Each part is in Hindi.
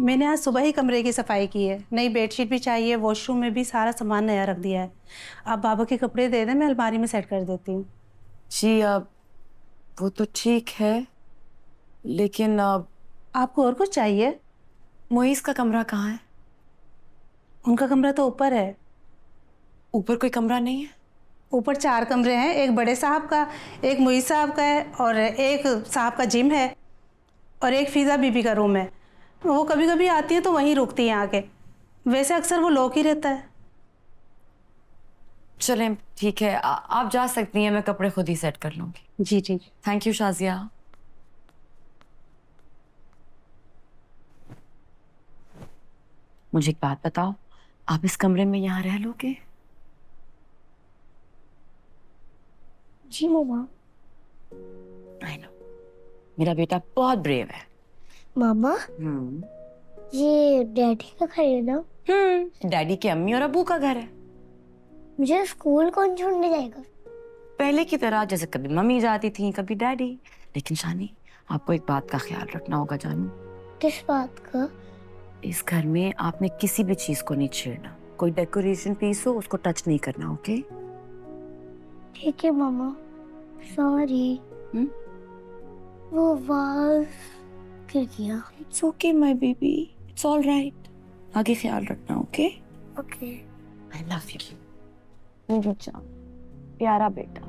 मैंने आज सुबह ही कमरे की सफाई की है, नई बेडशीट भी चाहिए, वॉशरूम में भी सारा सामान नया रख दिया है। आप बाबा के कपड़े दे दें, मैं अलमारी में सेट कर देती हूँ। जी अब वो तो ठीक है, लेकिन अब आपको और कुछ चाहिए? मोइस का कमरा कहाँ है? उनका कमरा तो ऊपर है। ऊपर कोई कमरा नहीं है? ऊपर 4 कमरे हैं, एक बड़े साहब का, एक मुईस साहब का है और एक साहब का जिम है और एक फिजा बीबी का रूम है। वो कभी कभी आती है तो वहीं रुकती है आके, वैसे अक्सर वो लॉक ही रहता है। चलें ठीक है, आप जा सकती हैं, मैं कपड़े खुद ही सेट कर लूंगी। जी ठीक। Thank you Shazia. मुझे एक बात बताओ, आप इस कमरे में यहाँ रह लोगे? जी मम्मा। आई नो, मेरा बेटा बहुत ब्रेव है। मामा ये डैडी का घर है ना? डैडी के अम्मी और अबू का घर है। मुझे स्कूल कौन छोड़ने जाएगा? पहले की तरह, जैसे कभी मम्मी जाती थी कभी डैडी। लेकिन शानी, आपको एक बात का ख्याल रखना होगा जानू। किस बात का? इस घर में आपने किसी भी चीज को नहीं छेड़ना। कोई डेकोरेशन पीस हो उसको टच नहीं करना, ओके? ठीक है मामा, सॉरी। वो वाज गिर गया। It's okay my baby, it's all right. आगे ख्याल रखना, okay? Okay. I love you मेरी जान, प्यारा बेटा।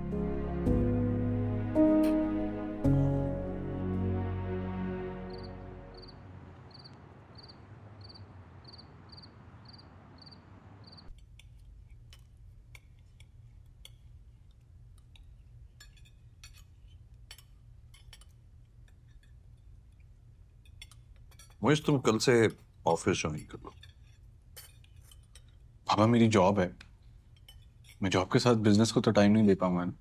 मुझे तुम कल से ऑफिस ज्वाइन कर लो। पापा मेरी जॉब है, मैं जॉब के साथ बिजनेस को तो टाइम नहीं दे पाऊंगा ना।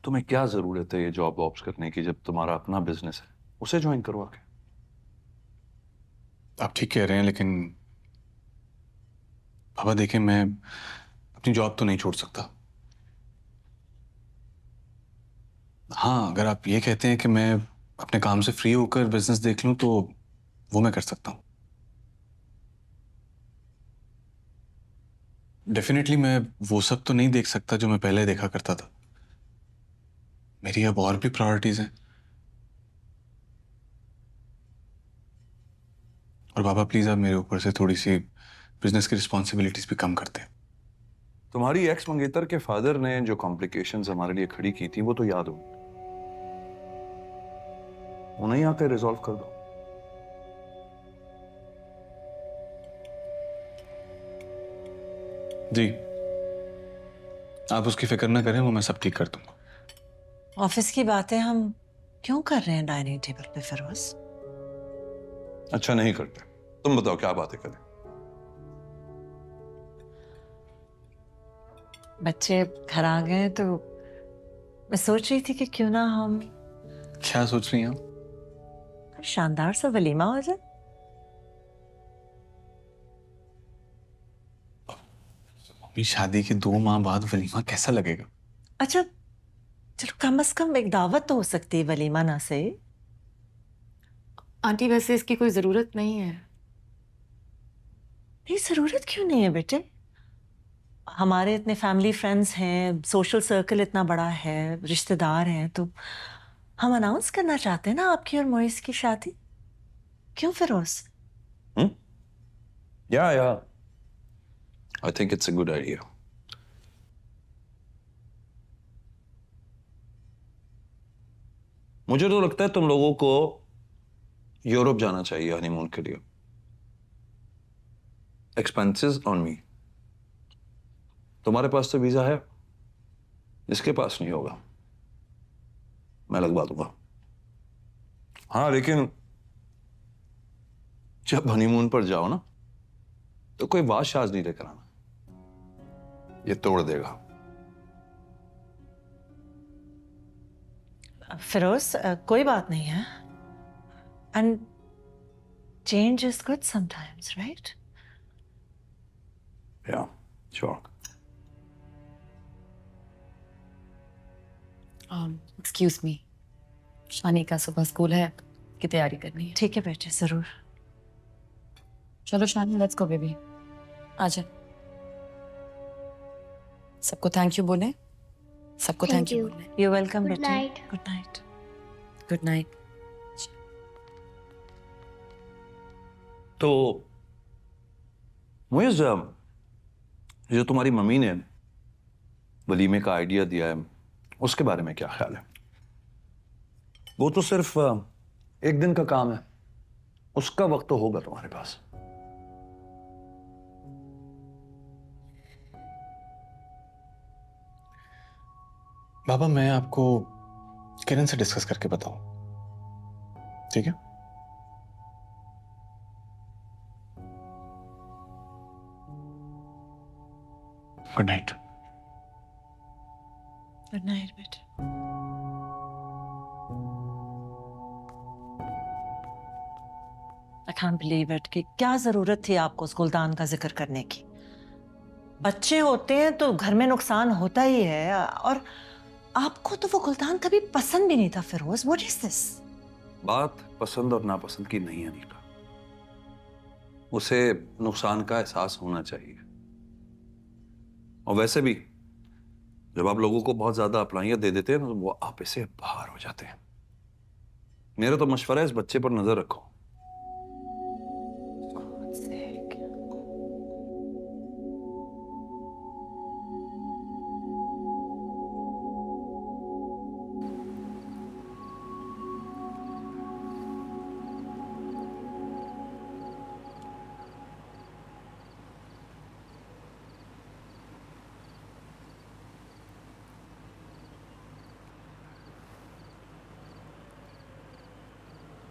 तुम्हें क्या जरूरत है ये जॉब वॉब्स करने की जब तुम्हारा अपना बिजनेस है? उसे ज्वाइन करो आके। आप ठीक कह रहे हैं, लेकिन पापा देखें, मैं अपनी जॉब तो नहीं छोड़ सकता। हाँ, अगर आप ये कहते हैं कि मैं अपने काम से फ्री होकर बिजनेस देख लूं तो वो मैं कर सकता हूँ। डेफिनेटली मैं वो सब तो नहीं देख सकता जो मैं पहले देखा करता था। मेरी अब और भी प्रायोरिटीज हैं। और बाबा प्लीज आप मेरे ऊपर से थोड़ी सी बिजनेस की रिस्पॉन्सिबिलिटीज भी कम करते हैं। तुम्हारी एक्स मंगेतर के फादर ने जो कॉम्प्लिकेशंस हमारे लिए खड़ी की थी वो तो याद हो, उन्हें आकर रिजॉल्व कर दो। जी, आप उसकी फिक्र ना करें, वो मैं सब ठीक कर दूंगा। ऑफिस की बातें हम क्यों कर रहे हैं डाइनिंग टेबल पे फिरोज? अच्छा नहीं करते। तुम बताओ क्या बातें करें। बच्चे घर आ गए तो मैं सोच रही थी कि क्यों ना हम क्या सोच रही हैं आप? शानदार सा वलीमा हो जाए। अभी शादी के 2 माह बाद वलीमा कैसा लगेगा? अच्छा चलो, कम से कम एक दावत तो हो सकती है, वलीमा ना से। आंटी वैसे इसकी कोई जरूरत नहीं है। नहीं, जरूरत क्यों नहीं है बेटे? हमारे इतने फैमिली फ्रेंड्स हैं, सोशल सर्कल इतना बड़ा है, रिश्तेदार हैं, तो हम अनाउंस करना चाहते हैं ना आपकी और मोइस की शादी। क्यों फिरोज? या I think it's a good idea. मुझे तो लगता है तुम लोगों को यूरोप जाना चाहिए हनीमून के लिए। Expenses on me. तुम्हारे पास तो वीजा है, इसके पास नहीं होगा, मैं लगवा दूंगा। हाँ लेकिन जब हनीमून पर जाओ ना तो कोई वाज शाज नहीं लेकर आना, ये तोड़ देगा। फिरोज कोई बात नहीं है, and change is good sometimes, right? या श्योर। एक्सक्यूज मी, शानी का सुबह स्कूल है की तैयारी करनी है। ठीक है बेटे, जरूर। चलो शानी, लेट्स गो बेबी। आजा। सबको थैंक यू बोले, सबको Thank थैंक यू you. बोले। यू वेलकम Good बेटे। night. Good night. Good night. तो मुइज़, जो तुम्हारी मम्मी ने वलीमे का आइडिया दिया है, उसके बारे में क्या ख्याल है? वो तो सिर्फ एक दिन का काम है, उसका वक्त तो होगा तुम्हारे पास। बाबा, मैं आपको किरण से डिस्कस करके बताऊं, ठीक है? Good night. गुड नाइट बेटे। आई कांट बिलीव इट कि क्या जरूरत थी आपको उस गुलदान का जिक्र करने की। बच्चे होते हैं तो घर में नुकसान होता ही है, और आपको तो वो गुलदान कभी पसंद भी नहीं था फिरोज। What is this? बात पसंद और नापसंद की नहीं है नीता, उसे नुकसान का एहसास होना चाहिए। और वैसे भी जब आप लोगों को बहुत ज्यादा अप्लाइयां दे देते हैं ना, तो वो आपे से बाहर हो जाते हैं। मेरा तो मशवरा है, इस बच्चे पर नजर रखो।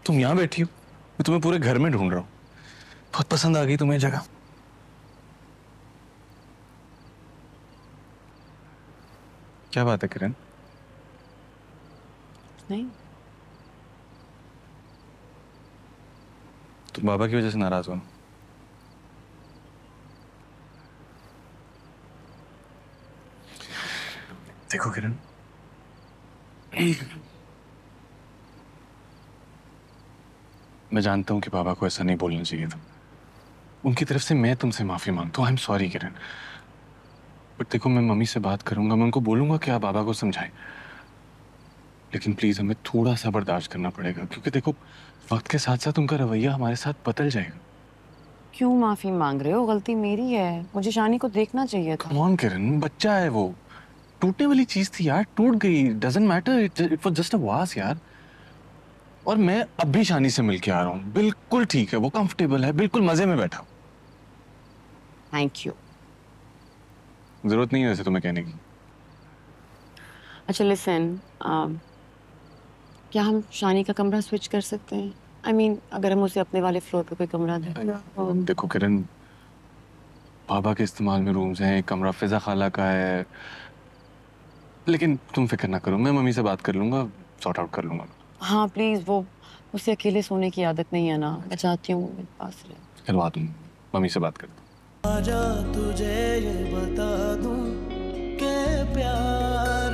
तुम यहाँ बैठी हो, मैं तुम्हें पूरे घर में ढूंढ रहा हूँ। बहुत पसंद आ गई तुम्हें जगह। क्या बात है किरण? नहीं, तुम बाबा की वजह से नाराज हो ना? देखो किरण, मैं जानता हूं कि बाबा को ऐसा नहीं बोलना चाहिए था। उनकी तरफ से मैं तुमसे माफी मांगता हूँ। I am sorry Kiran. But देखो, मैं मम्मी से बात करूंगा, मैं उनको बोलूंगा कि आप बाबा को समझाएं। लेकिन प्लीज हमें थोड़ा सा बर्दाश्त करना पड़ेगा, क्योंकि देखो वक्त के साथ साथ उनका रवैया हमारे साथ बदल जाएगा। क्यों माफी मांग रहे हो? गलती मेरी है, मुझे शानी को देखना चाहिए था। कम ऑन किरण, बच्चा है वो। टूटने वाली चीज थी यार, टूट गई। Doesn't matter, it was just a वास यार। और मैं अब भी शानी से मिलके आ रहा हूँ, बिल्कुल ठीक है, वो कंफर्टेबल है, बिल्कुल मजे में बैठा। Thank you. जरूरत नहीं है वैसे तुम्हें कहने की। अच्छा लिसन, क्या हम शानी का कमरा स्विच कर सकते हैं? I mean, अगर हम उसे अपने वाले फ्लोर पे कोई कमरा दें। देखो किरण, बाबा के इस्तेमाल में रूम्स हैं, एक कमरा फिजा खाला का है। लेकिन तुम फिक्र ना करो, मैं मम्मी से बात कर लूंगा, सॉर्ट आउट कर लूंगा। हाँ प्लीज, वो उसे अकेले सोने की आदत नहीं है ना, मैं चाहती हूँ मेरे पास रहे। करवा दूँ, मम्मी से बात करता हूँ। आजा तुझे ये बता दूं कि प्यार